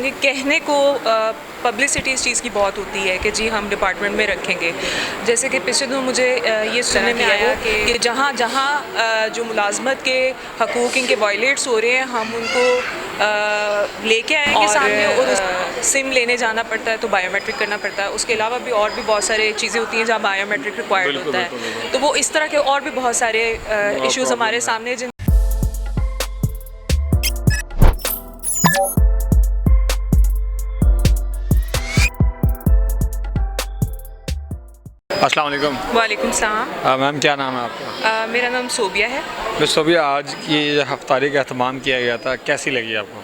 चाहूँगी, कहने को पब्लिसिटी इस चीज़ की बहुत होती है कि जी हम डिपार्टमेंट में रखेंगे। जैसे कि पिछले दिनों मुझे ये सुनने में आया कि जहाँ जहाँ जो मुलाजमत के हकूक़ इनके वायलेट्स हो रहे हैं, हम उनको लेके आएंगे सामने, और सिम लेने जाना पड़ता है तो बायोमेट्रिक करना पड़ता है। उसके अलावा भी और भी बहुत सारे चीज़ें होती हैं जहाँ बायोमेट्रिक रिक्वायर्ड होता है। तो वो इस तरह के और भी बहुत सारे इश्यूज़ हमारे सामने जिन अस्सलाम वालेकुम। वालेकुम सलाम। मैम क्या नाम है आपका? मेरा नाम सोबिया है। मिस सोबिया, आज की हफ्तारी का अहतमाम किया गया था, कैसी लगी आपको?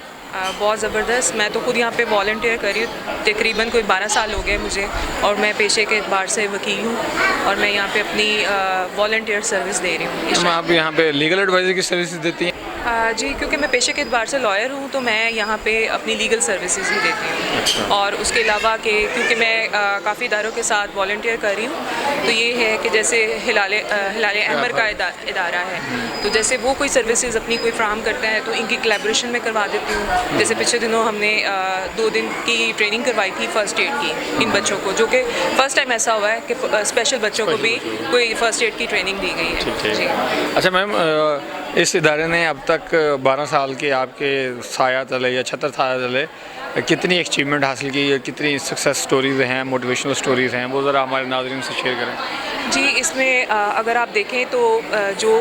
बहुत ज़बरदस्त। मैं तो खुद यहाँ पे वॉलंटियर कर रही हूँ, तकरीबन कोई 12 साल हो गए मुझे, और मैं पेशे के एतबार से वकील हूँ और मैं यहाँ पे अपनी वॉलंटियर सर्विस दे रही हूँ। आप यहाँ पे लीगल एडवाइजर की सर्विस देती हैं? जी, क्योंकि मैं पेशे के एतबार से लॉयर हूँ तो मैं यहाँ पे अपनी लीगल सर्विसेज ही देती हूँ। अच्छा। और उसके अलावा कि क्योंकि मैं काफ़ी इदारों के साथ वॉलंटियर कर रही हूँ, तो ये है कि जैसे हिलाले अहमर का इदारा है, तो जैसे वो कोई सर्विसेज अपनी कोई फ्राहम करते हैं तो इनकी कोलैबोरेशन में करवा देती हूँ। जैसे पिछले दिनों हमने 2 दिन की ट्रेनिंग करवाई थी फ़र्स्ट एड की इन बच्चों को, जो कि फ़र्स्ट टाइम ऐसा हुआ है कि स्पेशल बच्चों को भी कोई फ़र्स्ट एड की ट्रेनिंग दी गई है। जी। अच्छा मैम, इस इदारे ने अब तक 12 साल के आपके साया तले या छतर साया तले कितनी अचीवमेंट हासिल की है, कितनी सक्सेस स्टोरीज़ हैं, मोटिवेशनल स्टोरीज़ हैं, वो ज़रा हमारे नाज़रीन से शेयर करें। जी, इसमें अगर आप देखें तो जो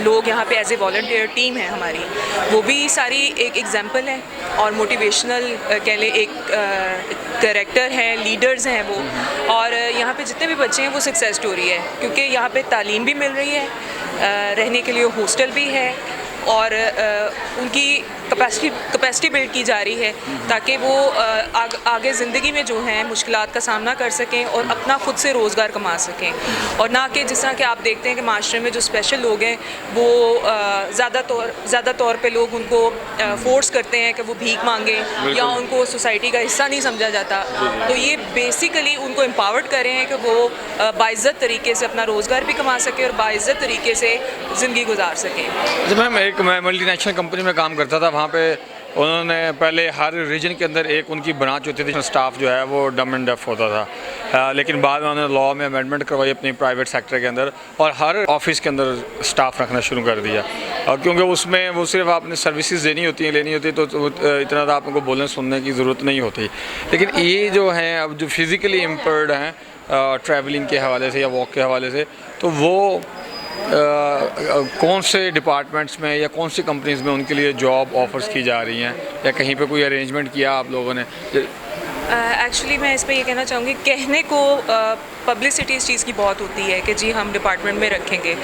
लोग यहाँ पे एज ए वॉलंटियर टीम है हमारी, वो भी सारी एक एग्जाम्पल है और मोटिवेशनल कह लें एक कैरेक्टर हैं, लीडर्स हैं वो। और यहाँ पे जितने भी बच्चे हैं वो सक्सेस स्टोरी है, क्योंकि यहाँ पे तालीम भी मिल रही है, रहने के लिए हॉस्टल भी है, और उनकी कैपेसिटी बिल्ड की जा रही है ताकि वो आगे ज़िंदगी में जो है मुश्किलात का सामना कर सकें और अपना खुद से रोज़गार कमा सकें। और ना कि जिस तरह कि आप देखते हैं कि माशरे में जो स्पेशल लोग हैं वो ज़्यादा तौर पे लोग उनको फोर्स करते हैं कि वो भीख मांगे या उनको सोसाइटी का हिस्सा नहीं समझा जाता। तो ये बेसिकली उनको एम्पावर्ड कर रहे हैं कि वो बाइज़्ज़त तरीके से अपना रोज़गार भी कमा सकें और बाइज़्ज़त तरीके से ज़िंदगी गुजार सकें। जब मैं मल्टीनेशनल कंपनी में काम करता था, वहाँ पे उन्होंने पहले हर रीजन के अंदर एक उनकी ब्रांच होती थी, स्टाफ जो है वो डम एंड डेफ होता था, लेकिन बाद में उन्होंने लॉ में अमेंडमेंट करवाई अपनी प्राइवेट सेक्टर के अंदर और हर ऑफिस के अंदर स्टाफ रखना शुरू कर दिया। और क्योंकि उसमें वो सिर्फ आपने सर्विसेज लेनी होती है तो इतना तो आपको बोलने सुनने की ज़रूरत नहीं होती। लेकिन ये जो हैं अब जो फिज़िकली इम्पेयर्ड हैं ट्रैवलिंग के हवाले से या वॉक के हवाले से, तो वो कौन से डिपार्टमेंट्स में या कौन सी कंपनीज़ में उनके लिए जॉब ऑफर्स की जा रही हैं, या कहीं पे कोई अरेंजमेंट किया आप लोगों ने? एक्चुअली मैं इस पर ये कहना चाहूँगी, कहने को पब्लिसिटी इस चीज़ की बहुत होती है कि जी हम डिपार्टमेंट में रखेंगे।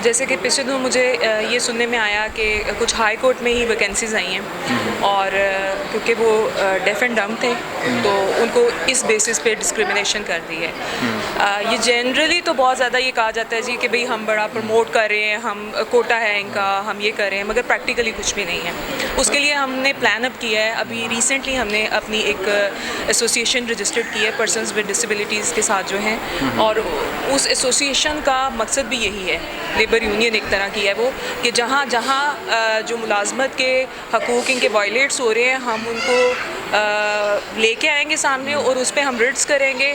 जैसे कि पिछले दिनों मुझे ये सुनने में आया कि कुछ हाई कोर्ट में ही वैकेंसीज़ आई हैं, और क्योंकि वो डेफ एंड डम्ब थे तो उनको इस बेसिस पे डिस्क्रिमिनेशन कर दी है। ये जनरली तो बहुत ज़्यादा ये कहा जाता है जी कि भाई हम बड़ा प्रमोट कर रहे हैं, हम कोटा है इनका, हम ये कर रहे हैं, मगर प्रैक्टिकली कुछ भी नहीं है। उसके लिए हमने प्लान अप किया है। अभी रिसेंटली हमने अपनी एक एसोसिएशन रजिस्टर्ड की है पर्सनस विद डिसेबिलिटीज़ के साथ जो हैं, और उस एसोसिएशन का मकसद भी यही है, लेबर यूनियन एक तरह की है वो, कि जहाँ जहाँ जो मुलाजमत के हकूक़ इनके वायलेट्स हो रहे हैं, हम उनको लेके आएंगे सामने और उस पर हम रिट्स करेंगे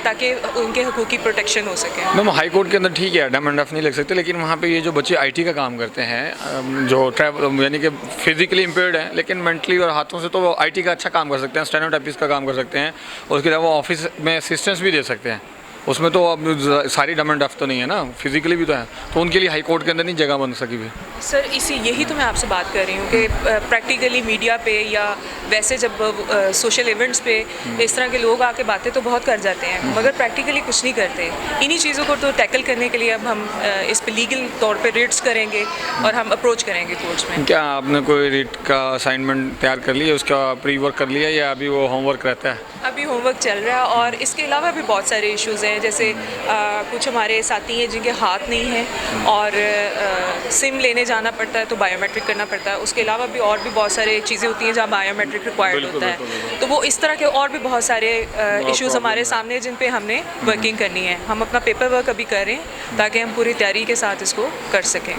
ताकि उनके हकूक़ की प्रोटेक्शन हो सके। मैम, हाई कोर्ट के अंदर ठीक है डम एंड डफ नहीं लग सकते, लेकिन वहाँ पे ये जो बच्चे आईटी का काम करते हैं, जो ट्रैवल यानी कि फिजिकली इम्पेयर्ड हैं लेकिन मेंटली और हाथों से तो वो आईटी का अच्छा काम कर सकते हैं, स्टेनोटाइपिस्ट का काम कर सकते हैं, और उसके अलावा ऑफिस में असिस्टेंस भी दे सकते हैं। उसमें तो अब सारी डम एंड डफ तो नहीं है ना, फिजिकली भी तो है, तो उनके लिए हाई कोर्ट के अंदर नहीं जगह बन सकी भी। सर यही तो मैं आपसे बात कर रही हूँ कि प्रैक्टिकली मीडिया पे या वैसे जब सोशल इवेंट्स पे इस तरह के लोग आके बातें तो बहुत कर जाते हैं, मगर प्रैक्टिकली कुछ नहीं करते। इन्हीं चीज़ों को तो टैकल करने के लिए अब हम इस पे लीगल तौर पे रेट्स करेंगे और हम अप्रोच करेंगे कोर्ट्स में। क्या आपने कोई रेट का असाइनमेंट तैयार कर लिया, उसका प्री वर्क कर लिया, या अभी वो होमवर्क रहता है? अभी होमवर्क चल रहा है, और इसके अलावा भी बहुत सारे इश्यूज़ हैं। जैसे कुछ हमारे साथी हैं जिनके हाथ नहीं हैं और सिम लेने जाना पड़ता है तो बायोमेट्रिक करना पड़ता है। उसके अलावा भी और भी बहुत सारे चीज़ें होती हैं जहाँ बायोमेट्रिक रिक्वायर्ड होता है। तो वो इस तरह के और भी बहुत सारे इश्यूज़ हमारे सामने जिन पे हमने वर्किंग करनी है। हम अपना पेपर वर्क अभी कर रहे हैं ताकि हम पूरी तैयारी के साथ इसको कर सकें।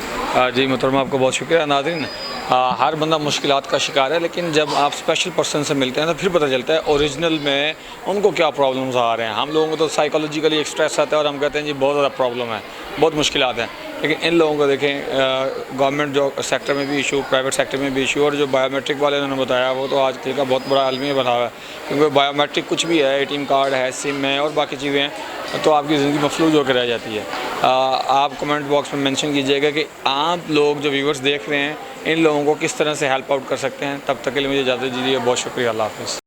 जी मोहतरमा, आपको बहुत शुक्रिया। नाज़रीन, हर बंदा मुश्किलात का शिकार है, लेकिन जब आप स्पेशल पर्सन से मिलते हैं तो फिर पता चलता है ओरिजिनल में उनको क्या प्रॉब्लम्स आ रहे हैं। हम लोगों को तो साइकोलॉजिकली एक स्ट्रेस आता है और हम कहते हैं जी बहुत ज़्यादा प्रॉब्लम है, बहुत मुश्किलात हैं, लेकिन इन लोगों को देखें गवर्नमेंट जो सेक्टर में भी इशू, प्राइवेट सेक्टर में भी इशू, और जो बायोमेट्रिक वाले उन्होंने बताया वो तो आजकल का बहुत बड़ा आलमी बना हुआ है, क्योंकि बायोमेट्रिक कुछ भी है, ATM कार्ड है, सिम है और बाकी चीज़ें हैं, तो आपकी ज़िंदगी मफलूज होकर रह जाती है। आप कमेंट बॉक्स में मेंशन कीजिएगा कि आप लोग जो व्यूअर्स देख रहे हैं इन लोगों को किस तरह से हेल्प आउट कर सकते हैं। तब तक के लिए मुझे इजाज़त दीजिए, बहुत शुक्रिया, अल्लाह हाफ़िज़।